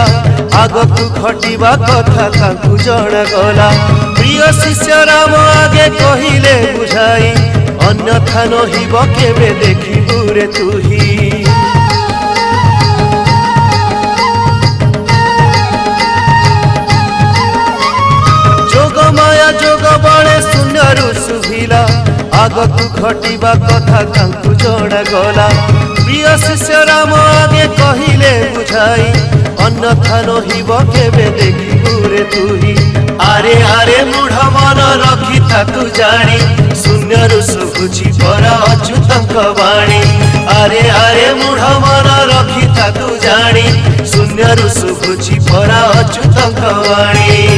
सुझिला आगकु घटिबा कथा तांकु जणा गला प्रिय शिष्य राम आगे कहिले बुझाई अन्यथा नहिब केबे देखिबु रे तुही माया जोग बड़े सुंदर सुभिला आगकु घटिबा कथा तांकु जणा गला प्रिय शिष्य राम आगे कहिले बुझाई अन्यथा नहिब केबे देखिबु रे तुही आरे आरे मूढ़ मन रखी ताकु जानी शून्यरु सुभुची परा अच्युतंक वाणी आरे आरे मूढ़ मन रखी ताकु जानी शून्यरु सुभुची परा अच्युतंक वाणी।